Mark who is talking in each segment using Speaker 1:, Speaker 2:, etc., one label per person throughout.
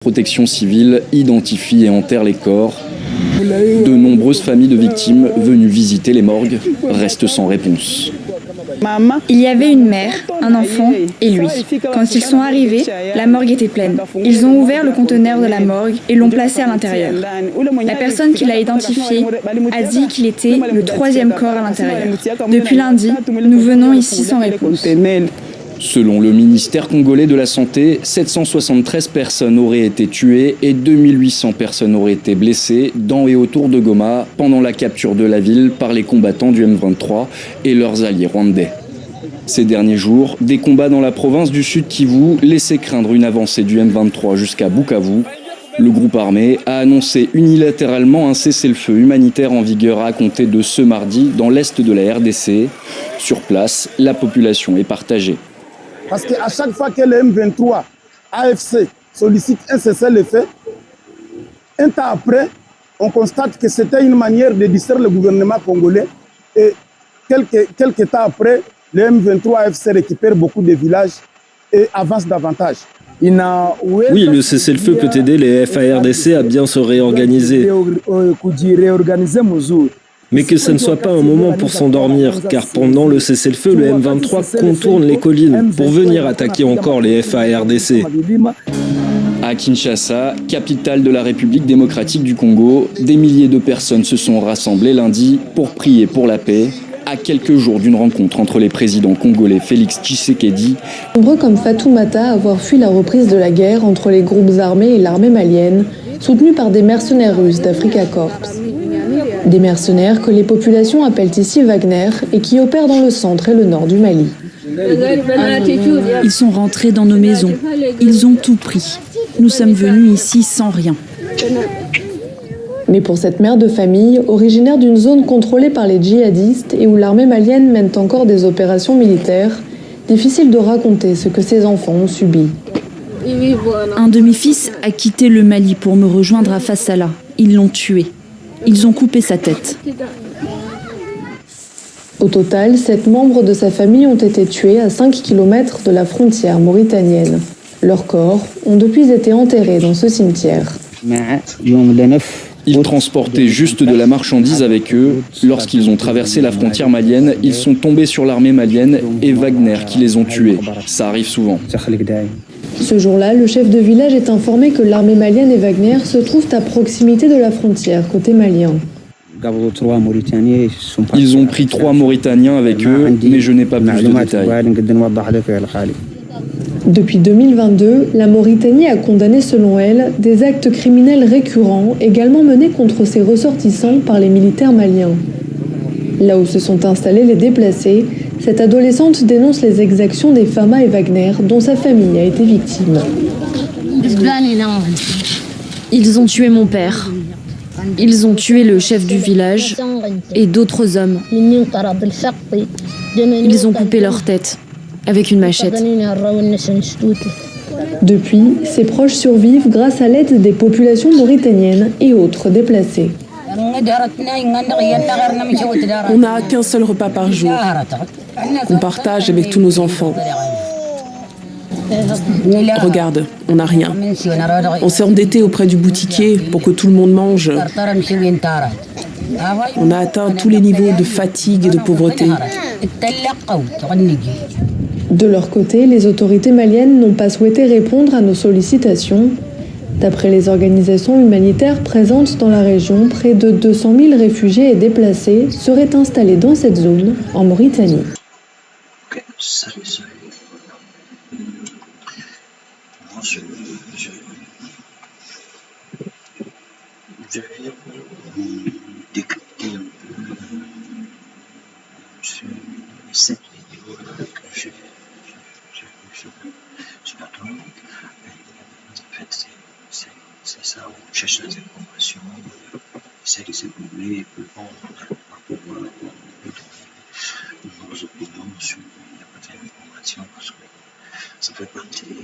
Speaker 1: Protection civile identifie et enterre les corps. De nombreuses familles de victimes venues visiter les morgues restent sans réponse.
Speaker 2: Il y avait une mère, un enfant et lui. Quand ils sont arrivés, la morgue était pleine. Ils ont ouvert le conteneur de la morgue et l'ont placé à l'intérieur. La personne qui l'a identifié a dit qu'il était le troisième corps à l'intérieur. Depuis lundi, nous venons ici sans réponse.
Speaker 1: Selon le ministère congolais de la Santé, 773 personnes auraient été tuées et 2800 personnes auraient été blessées dans et autour de Goma pendant la capture de la ville par les combattants du M23 et leurs alliés rwandais. Ces derniers jours, des combats dans la province du Sud Kivu laissaient craindre une avancée du M23 jusqu'à Bukavu. Le groupe armé a annoncé unilatéralement un cessez-le-feu humanitaire en vigueur à compter de ce mardi dans l'est de la RDC. Sur place, la population est partagée.
Speaker 3: Parce qu'à chaque fois que le M23 AFC sollicite un cessez-le-feu, un temps après, on constate que c'était une manière de distraire le gouvernement congolais. Et quelques temps après, le M23 AFC récupère beaucoup de villages et avance davantage.
Speaker 4: Oui, le cessez-le-feu peut aider les FARDC à bien se réorganiser. Mais que ce ne soit pas un moment pour s'endormir, car pendant le cessez-le-feu, le M23 contourne les collines pour venir attaquer encore les FARDC.
Speaker 1: À Kinshasa, capitale de la République démocratique du Congo, des milliers de personnes se sont rassemblées lundi pour prier pour la paix, à quelques jours d'une rencontre entre les présidents congolais Félix Tshisekedi.
Speaker 5: Nombreux comme Fatoumata à avoir fui la reprise de la guerre entre les groupes armés et l'armée malienne, soutenus par des mercenaires russes d'Africa Corps. Des mercenaires que les populations appellent ici Wagner et qui opèrent dans le centre et le nord du Mali.
Speaker 6: Ils sont rentrés dans nos maisons. Ils ont tout pris. Nous sommes venus ici sans rien.
Speaker 5: Mais pour cette mère de famille, originaire d'une zone contrôlée par les djihadistes et où l'armée malienne mène encore des opérations militaires, difficile de raconter ce que ses enfants ont subi.
Speaker 6: Un de mes fils a quitté le Mali pour me rejoindre à Fassala. Ils l'ont tué. Ils ont coupé sa tête.
Speaker 5: Au total, 7 membres de sa famille ont été tués à 5 km de la frontière mauritanienne. Leurs corps ont depuis été enterrés dans ce cimetière.
Speaker 1: Ils transportaient juste de la marchandise avec eux. Lorsqu'ils ont traversé la frontière malienne, ils sont tombés sur l'armée malienne et Wagner qui les ont tués. Ça arrive souvent.
Speaker 5: Ce jour-là, le chef de village est informé que l'armée malienne et Wagner se trouvent à proximité de la frontière, côté malien.
Speaker 1: Ils ont pris 3 Mauritaniens avec eux, mais je n'ai pas plus de détails.
Speaker 5: Depuis 2022, la Mauritanie a condamné, selon elle, des actes criminels récurrents également menés contre ses ressortissants par les militaires maliens. Là où se sont installés les déplacés, cette adolescente dénonce les exactions des Fama et Wagner dont sa famille a été victime.
Speaker 2: Ils ont tué mon père. Ils ont tué le chef du village et d'autres hommes. Ils ont coupé leur tête avec une machette.
Speaker 5: Depuis, ses proches survivent grâce à l'aide des populations mauritaniennes et autres déplacés.
Speaker 7: On n'a qu'un seul repas par jour. On partage avec tous nos enfants. Regarde, on n'a rien. On s'est endetté auprès du boutiquier pour que tout le monde mange. On a atteint tous les niveaux de fatigue et de pauvreté.
Speaker 5: De leur côté, les autorités maliennes n'ont pas souhaité répondre à nos sollicitations. D'après les organisations humanitaires présentes dans la région, près de 200 000 réfugiés et déplacés seraient installés dans cette zone, en Mauritanie.
Speaker 8: Je vais vous décrypter un peu cette vidéo que je m'attends. En fait, c'est ça, on cherche des informations, on essaie de se combler et puis on va pouvoir nous donner nos opinions sur certaines informations parce que ça fait partie de la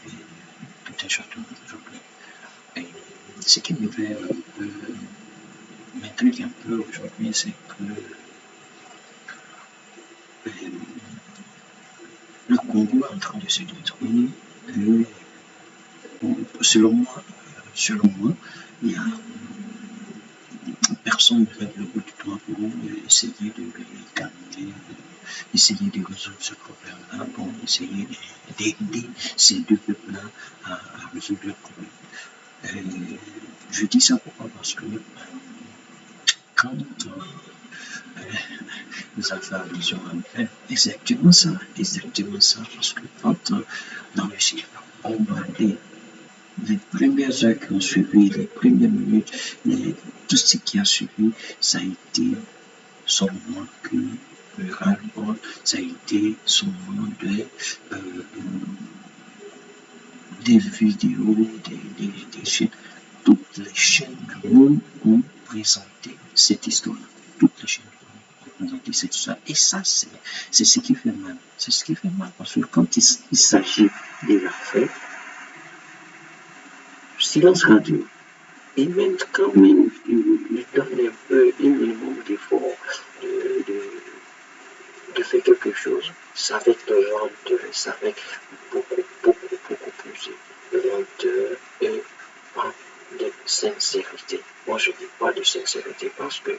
Speaker 8: vie de tout un chacun aujourd'hui. Et ce qui me fait un peu m'intrigue un peu aujourd'hui, c'est que le Congo est en train de se détruire et selon moi, il y a personne ne fait le bout du doigt pour essayer de les calmer, essayer de résoudre ce problème-là, pour essayer d'aider ces deux peuples-là à résoudre le problème. Je dis ça pourquoi? Parce que quand nous avons allusion à faire exactement ça, parce que quand dans le chiffre, on va les premières heures qui ont suivi, les premières minutes, tout ce qui a suivi, ça a été son moment de ras-le-bol, ça a été son moment des vidéos, des chaînes. Toutes les chaînes du monde ont présenté cette histoire. Toutes les chaînes du monde ont présenté cette histoire. Et ça, c'est ce qui fait mal. C'est ce qui fait mal. Parce que quand il s'agit de la fête, silence radio. Et même quand même, il donne un peu un minimum d'effort de faire quelque chose, ça va être lenteur, ça va être beaucoup plus lenteur et pas de sincérité. Moi, je ne dis pas de sincérité parce que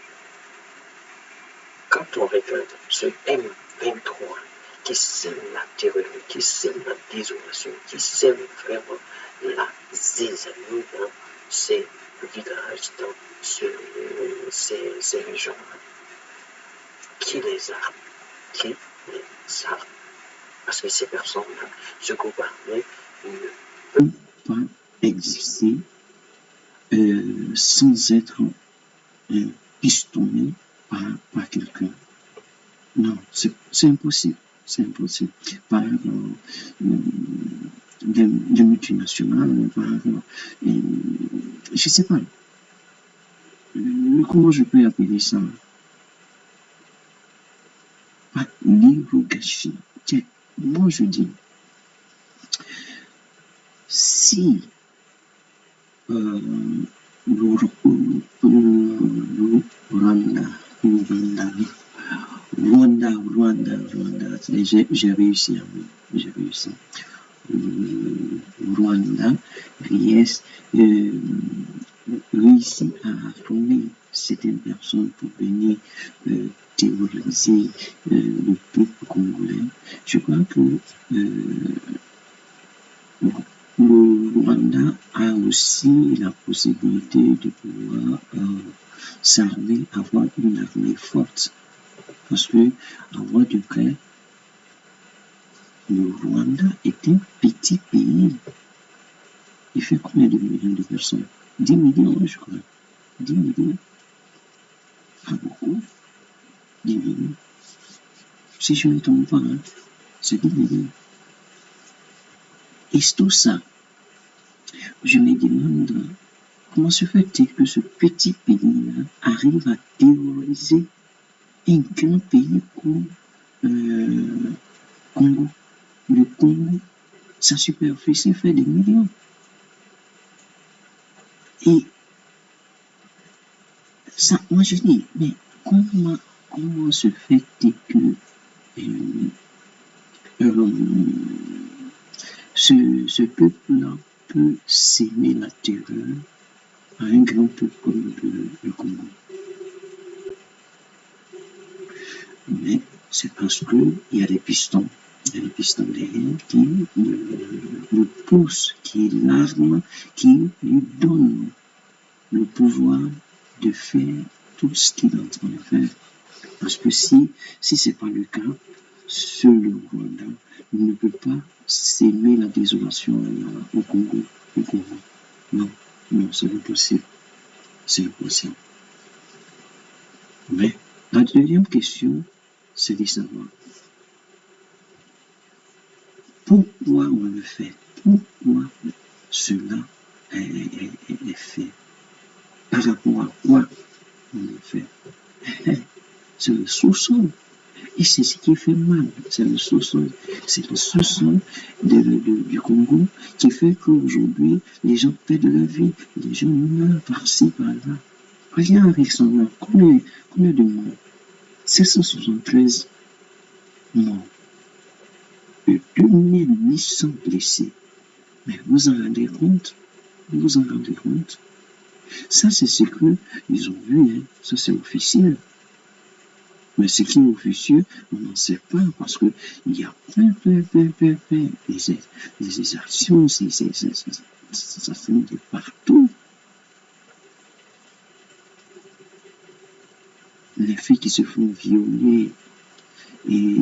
Speaker 8: quand on regarde ce M23 qui sème la terreur, qui sème la désolation, qui sème vraiment la zizanie dans ces villages, dans ces régions-là, qui les a? Qui les a? Parce que ces personnes-là, ce groupe armé, ne peut pas exister sans être pistonné par quelqu'un. Non, c'est impossible. C'est impossible. Par des multinationales, par je ne sais pas. Comment je peux appeler ça? L'irrogation. Tiens, moi je dis, si Rwanda, j'ai réussi. Rwanda réussit à former certaines personnes pour venir terroriser le peuple congolais. Je crois que le Rwanda a aussi la possibilité de pouvoir s'armer, avoir une armée forte. Parce que, en voie de près, le Rwanda est un petit pays. Il fait combien de millions de personnes? 10 millions, je crois. 10 millions. Pas beaucoup. 10 millions. Si je ne me trompe pas, c'est 10 millions. Et tout ça, je me demande comment se fait-il que ce petit pays-là arrive à terroriser un grand pays comme Congo. Le Congo, sa superficie fait des millions. Et ça, moi je dis, mais comment se fait-il que ce peuple-là peut s'aimer la terreur à un grand peuple comme le Congo? Mais c'est parce qu'il y a des pistons. Il y a des pistons derrière qui le poussent, qui est l'arme qui lui donne le pouvoir de faire tout ce qu'il est en train de faire. Parce que si ce n'est pas le cas, seul le Rwanda ne peut pas s'aimer la désolation au Congo. Non, c'est impossible. C'est impossible. Mais la deuxième question, c'est de savoir pourquoi on le fait, pourquoi cela est fait, par rapport à quoi on le fait. C'est le sous-sol. Et c'est ce qui fait mal, c'est le sous-sol. C'est le sous-sol du Congo qui fait qu'aujourd'hui, les gens perdent leur vie, les gens meurent par-ci, par-là. Regarde récemment, combien de morts? 773 morts. Et 2800 blessés. Mais vous en rendez compte? Vous vous en rendez compte? Ça, c'est ce qu'ils ont vu, hein. Ça, c'est officiel. Mais ce qui est officieux, on n'en sait pas parce que il y a plein des exactions, ça se met de partout. Les filles qui se font violer et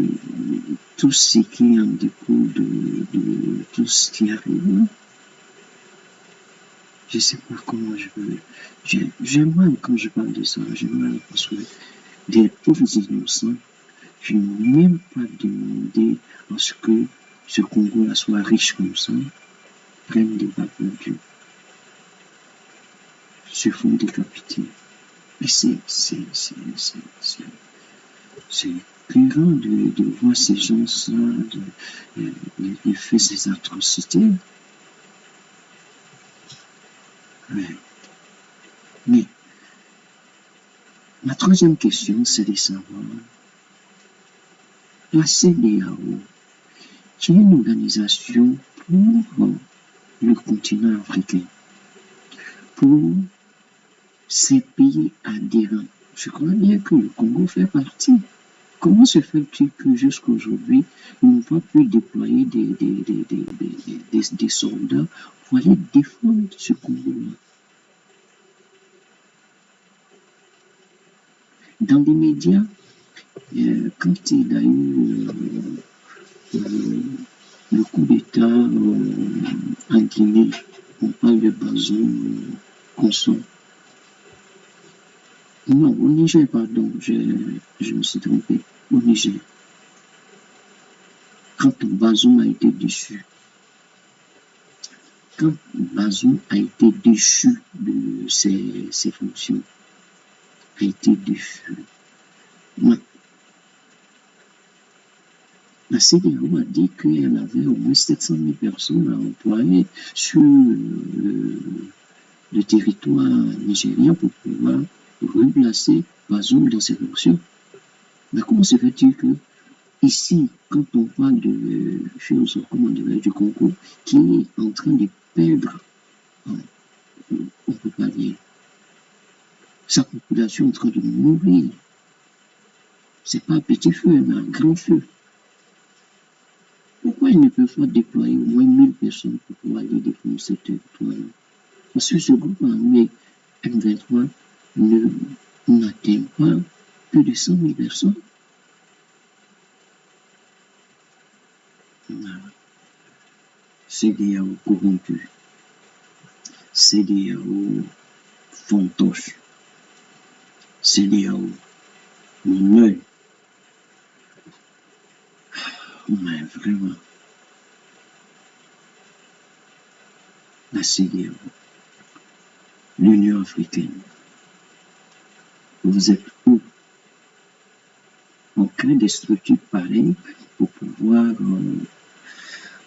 Speaker 8: tout ce qui en découle de tout ce qui arrive. Je sais pas comment je peux. J'ai mal quand je parle de ça. J'ai mal parce que des pauvres innocents, je n'ai même pas demandé à ce que ce Congo-là soit riche comme ça, prenne des balles perdues, se font décapiter. Et c'est écœurant de voir ces gens-là, de faire ces atrocités. Mais ma troisième question, c'est de savoir, la CEDEAO, qui est une organisation pour le continent africain, pour ces pays adhérents. Je crois bien que le Congo fait partie. Comment se fait-il que jusqu'à aujourd'hui, ils n'ont pas pu déployer des soldats pour aller défendre ce Congo-là? Dans les médias, quand il y a eu le coup d'État en Guinée, on parle de Bazoum, Consort. Non, au Niger, pardon, je me suis trompé. Au Niger. Quand Bazoum a été déchu, de ses fonctions, a été déchu. Ouais. La CEDEAO a dit qu'elle avait au moins 700 000 personnes à employer sur le territoire nigérien pour pouvoir replacer Bazoum dans ses fonctions. Mais comment se fait-il que ici, quand on parle de choses, comment dirais-je, du Congo, qui est en train de perdre, on ne peut pas dire, sa population est en train de mourir. C'est pas un petit feu, mais un grand feu. Pourquoi ils ne peuvent pas déployer au moins 1000 personnes pour pouvoir aller défendre ce territoire-là? Parce que ce groupe armé M23 n'atteint pas plus de 100 000 personnes. CEDEAO corrompu, CEDEAO fantoche, CEDEAO mon mais vraiment, la CEDEAO, l'Union africaine, vous êtes où? On crée des structures pareilles pour pouvoir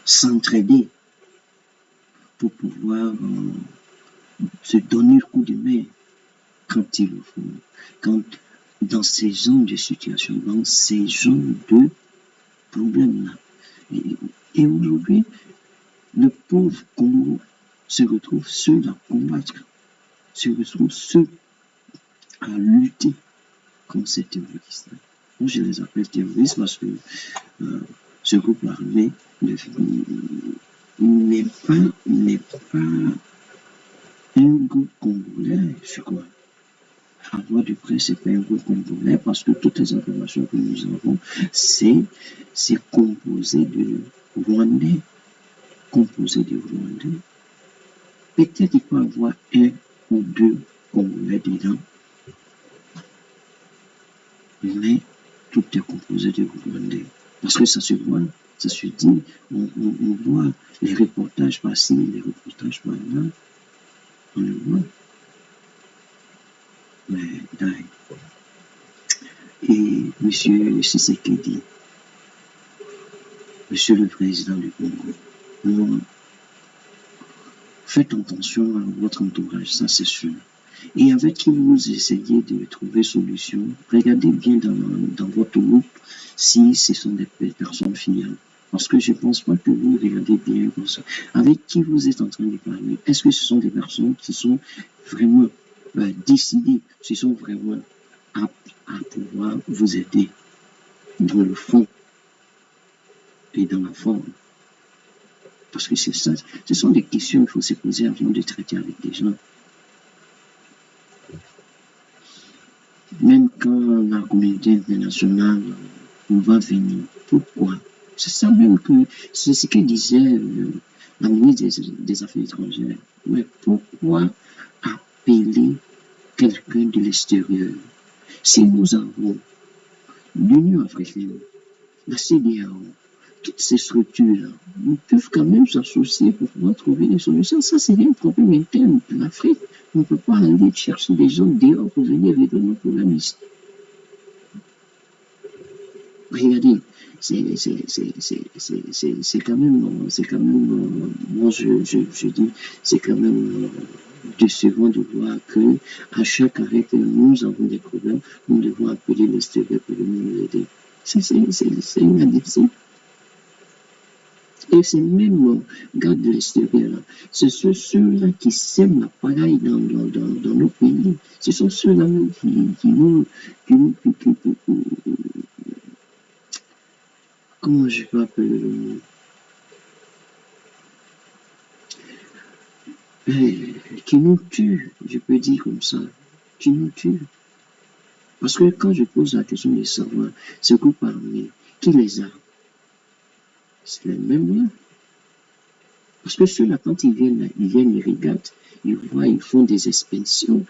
Speaker 8: s'entraider, pour pouvoir se donner le coup de main quand il le faut, quand dans ces genres de situations, dans ces genres de problèmes-là. Et aujourd'hui, le pauvre Congo se retrouve seul à combattre, se retrouve seul à lutter contre ces terroristes. Moi, je les appelle terroristes parce que ce groupe armé n'est pas un groupe congolais, je crois. À voix de près, c'est pas un groupe congolais parce que toutes les informations que nous avons, c'est composé de Rwandais. Peut-être qu'il peut y avoir un ou deux Congolais dedans, mais tout est composé de Rwandais. Parce que ça se voit, ça se dit, on voit les reportages par-ci, les reportages par-là, on le voit. Mais et M. Tshisekedi, Monsieur le Président du Congo, faites attention à votre entourage, ça c'est sûr. Et avec qui vous essayez de trouver solution, regardez bien dans votre groupe si ce sont des personnes fiables. Parce que je ne pense pas que vous regardez bien comme ça. Avec qui vous êtes en train de parler? Est-ce que ce sont des personnes qui sont vraiment décidées, qui sont vraiment aptes à pouvoir vous aider dans le fond et dans la forme? Parce que c'est ça, ce sont des questions qu'il faut se poser avant de traiter avec des gens. Même quand la communauté internationale va venir, pourquoi? C'est ça même que, c'est ce que disait la ministre des Affaires étrangères. Mais pourquoi appeler quelqu'un de l'extérieur? Si nous avons l'Union africaine, la CEDEAO, toutes ces structures-là, ils peuvent quand même s'associer pour pouvoir trouver des solutions. Ça, c'est un problème interne de l'Afrique. On ne peut pas aller chercher des gens dehors pour venir régler nos problèmes ici. Regardez, c'est quand même, moi je dis, c'est quand même décevant de voir que à chaque arrêt que nous avons des problèmes, nous devons appeler l'extérieur pour nous aider. C'est inadmissible. Et c'est même, garde de l'extérieur, là, ce sont ceux-là qui sèment la pagaille dans nos pays. Ce sont ceux-là même qui nous, comment je peux appeler le mot? Qui nous tue, je peux dire comme ça, qui nous tue. Parce que quand je pose la question de savoir ce groupe armé, qui les a? C'est les mêmes là. Parce que ceux-là, quand ils viennent, ils régatent, ils voient, ils font des inspections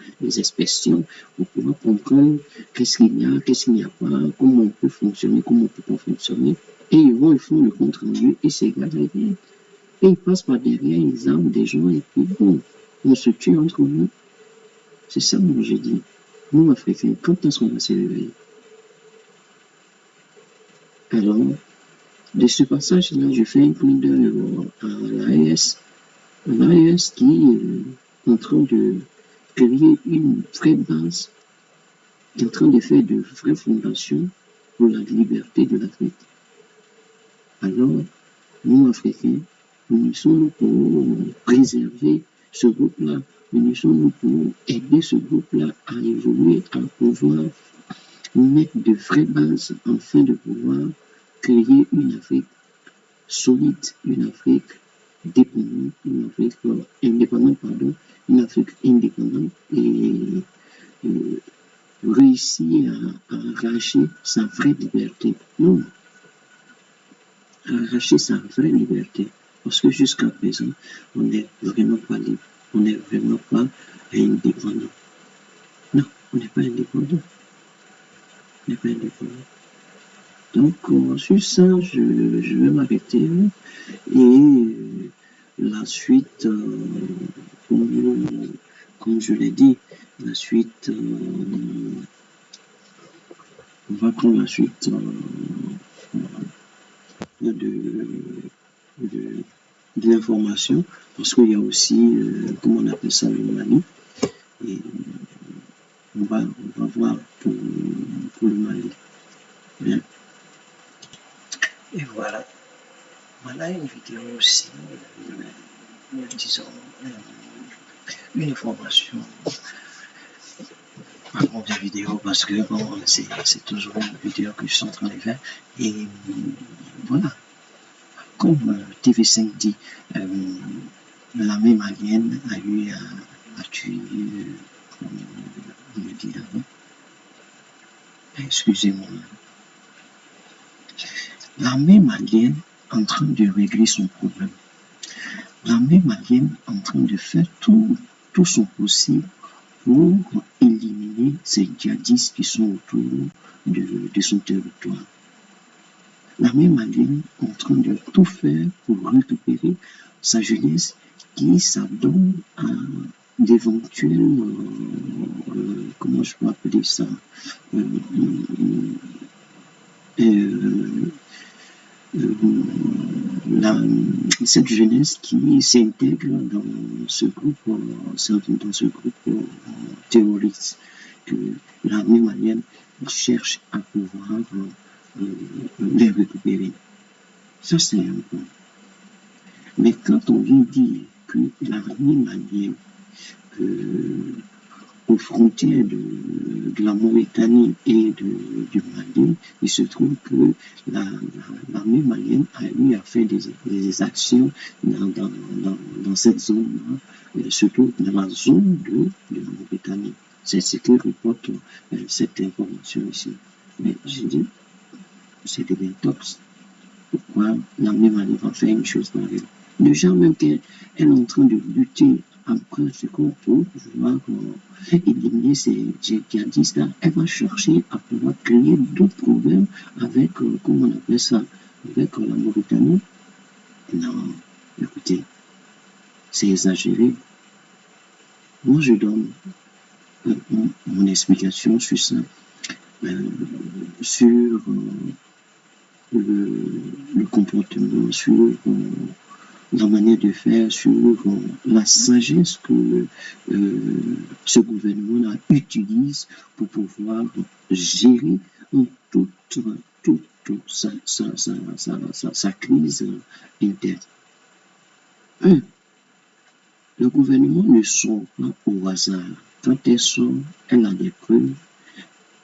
Speaker 8: pour pouvoir comprendre qu'est-ce qu'il y a, qu'est-ce qu'il n'y a pas, comment on peut fonctionner, comment on ne peut pas fonctionner. Et ils font le compte rendu et c'est égal. Et ils passent par derrière, ils arment des gens et puis bon, on se tue entre nous. C'est ça, moi, je dis. Nous, Africains, quand est-ce qu'on va se réveiller? Alors, de ce passage-là, je fais un clin d'œil à l'AES. L'AES qui est en train de créer une vraie base, qui est en train de faire de vraies fondations pour la liberté de l'Afrique. Alors, nous, Africains, nous sommes pour préserver ce groupe-là. Nous sommes pour aider ce groupe-là à évoluer, à pouvoir mettre de vraies bases afin de pouvoir créer une Afrique solide, une Afrique dépendante, une Afrique indépendante, une Afrique indépendante et réussir à arracher sa vraie liberté. Non, arracher sa vraie liberté. Parce que jusqu'à présent, on n'est vraiment pas libre. On n'est vraiment pas indépendant. Non, on n'est pas indépendant. On n'est pas indépendant. Donc, sur ça, je vais m'arrêter. Et la suite, comme je l'ai dit, la suite, on va prendre la suite de l'information, parce qu'il y a aussi, comment on appelle ça, le Mali. Et on va voir pour le Mali. Bien. Et voilà. Voilà une vidéo aussi, disons, une information. Avant de vidéo, parce que bon, c'est toujours une vidéo que je suis en train de faire. Et voilà. Comme TV5 dit, l'armée malienne a eu à tuer, comme on le dit avant. Excusez-moi. L'armée malienne en train de régler son problème. L'armée malienne en train de faire tout son possible pour éliminer ces djihadistes qui sont autour de son territoire. L'armée malienne est en train de tout faire pour récupérer sa jeunesse qui s'adonne à d'éventuels, comment je peux appeler ça, cette jeunesse qui s'intègre dans ce groupe terroriste que l'armée malienne cherche à pouvoir les récupérer. Ça, c'est un point. Mais quand on vient dire que l'armée malienne, aux frontières de la Mauritanie et du Mali, il se trouve que l'armée malienne a fait des actions dans cette zone-là, surtout dans la zone de la Mauritanie. C'est ce que reporte cette information ici. Mais j'ai dit, c'est des intox. Pourquoi l'armée malienne va faire une chose pareille? Déjà même qu'elle est en train de lutter après ce qu'on peut vouloir éliminer ces djihadistes-là, elle va chercher à pouvoir créer d'autres problèmes avec, comment on appelle ça, avec la Mauritanie. Non, écoutez, c'est exagéré. Moi, je donne mon explication sur ça, sur le comportement, sur la manière de faire, sur la sagesse que ce gouvernement utilise pour pouvoir gérer toute sa crise interne. Le gouvernement ne sort pas au hasard. Quand elle sort, elle a des preuves.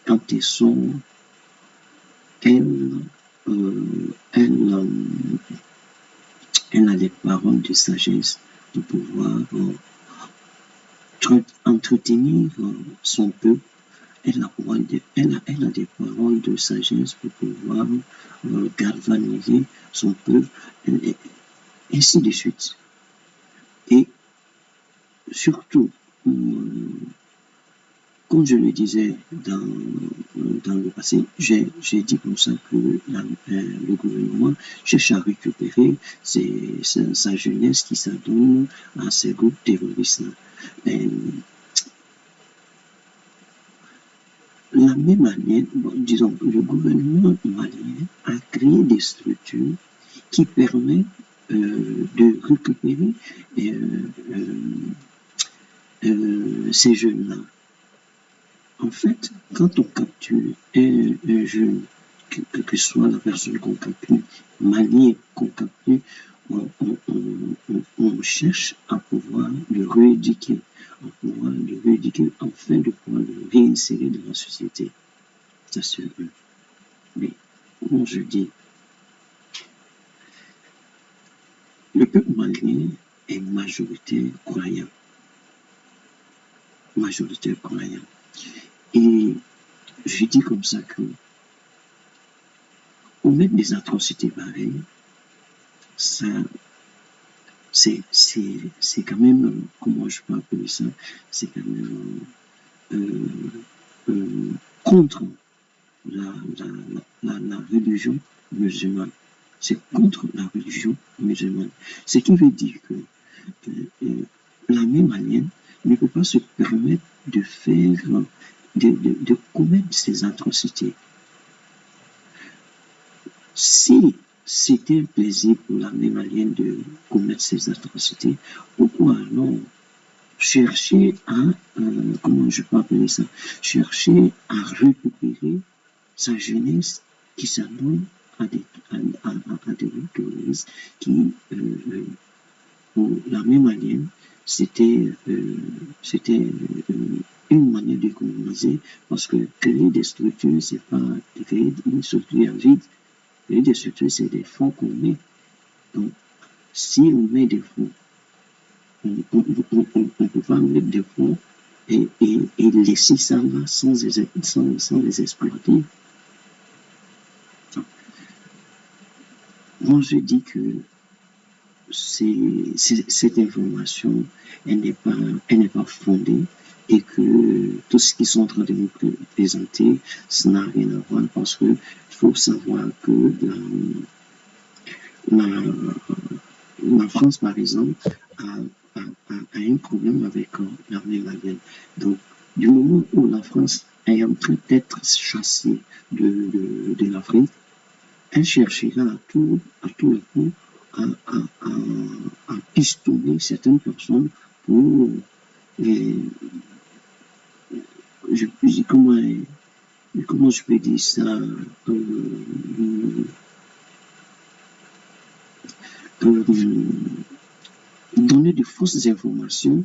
Speaker 8: Quand elle sort, elle a des paroles de sagesse pour pouvoir entretenir son peuple. Elle a des paroles de sagesse pour pouvoir galvaniser son peuple, et ainsi de suite. Et surtout, comme je le disais dans le passé, j'ai dit comme ça que le gouvernement cherche à récupérer sa jeunesse qui s'adonne à ces groupes terroristes. La même manière, disons, le gouvernement malien a créé des structures qui permettent de récupérer ces jeunes-là. En fait, quand on capture un jeune, que soit la personne qu'on capture, malien qu'on capture, on cherche à pouvoir le rééduquer, afin de pouvoir le réinsérer dans la société. Ça c'est un. Mais, comme je dis, le peuple malien est majoritaire croyant. Et je dis comme ça que commettre des atrocités pareilles, ça, c'est quand même, comment je peux appeler ça, c'est quand même contre la religion musulmane. C'est contre la religion musulmane. Ce qui veut dire que l'armée malienne ne peut pas se permettre de faire, de commettre ces atrocités. Si c'était un plaisir pour l'armée malienne de commettre ces atrocités, pourquoi alors chercher à, comment je peux appeler ça, chercher à récupérer sa jeunesse qui s'adonne à des groupes terroristes qui, pour l'armée malienne, c'était une manière d'économiser, parce que créer des structures, c'est pas créer une structure vide. Créer des structures, c'est des fonds qu'on met. Donc, si on met des fonds, on ne peut pas mettre des fonds et laisser ça là sans les exploiter. Donc, moi, je dis que cette information, elle n'est pas fondée, et que tout ce qu'ils sont en train de nous présenter, ça n'a rien à voir, parce que il faut savoir que la France, par exemple, a un problème avec l'armée malienne. Donc, du moment où la France est en train d'être chassée de l'Afrique, elle cherchera à tout le coup à pistonner certaines personnes pour, comment je peux dire ça, donner de fausses informations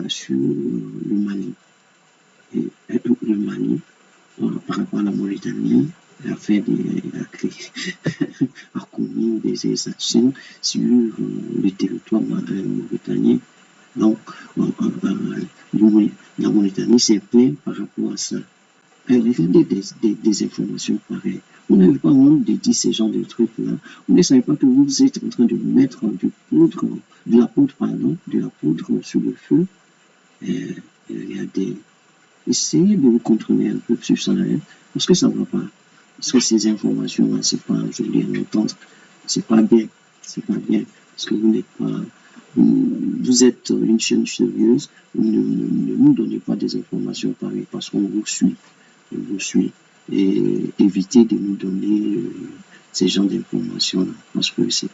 Speaker 8: sur le Mali. Le Mali, par rapport à la Mauritanie, a commis des exactions sur le territoire mauritanien. Donc, la Mauritanie s'est plainte par rapport à ça. Regardez des informations pareilles. On n'avait pas honte de dire ce genre de trucs-là. On ne savait pas que vous êtes en train de mettre de la poudre sur le feu. Regardez, essayez de vous contrôler un peu sur ça, hein, parce que ça ne va pas. Parce que ces informations-là, c'est pas joli à entendre. C'est pas bien. C'est pas bien. Parce que vous n'êtes pas. Vous êtes une chaîne sérieuse. Ne nous donnez pas des informations pareilles parce qu'on vous suit. On vous suit. Et évitez de nous donner ces genres d'informations-là. Parce que c'est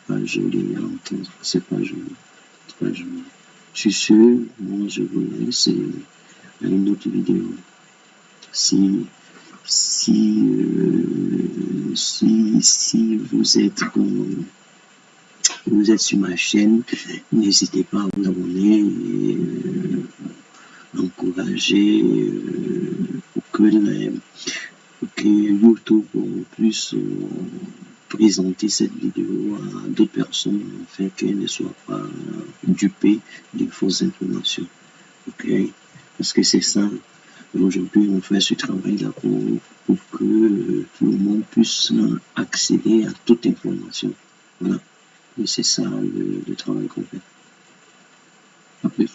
Speaker 8: pas joli à entendre. C'est pas joli. C'est pas joli. Sur ce, moi je vous laisse à une autre vidéo. Si vous êtes sur ma chaîne, n'hésitez pas à vous abonner et encourager pour que YouTube puisse présenter cette vidéo à d'autres personnes afin qu'elles ne soient pas dupées de fausses informations. Ok? Parce que c'est ça. Aujourd'hui, on fait ce travail-là pour que tout le monde puisse accéder à toute information. Voilà. Et c'est ça le travail qu'on fait. À plus.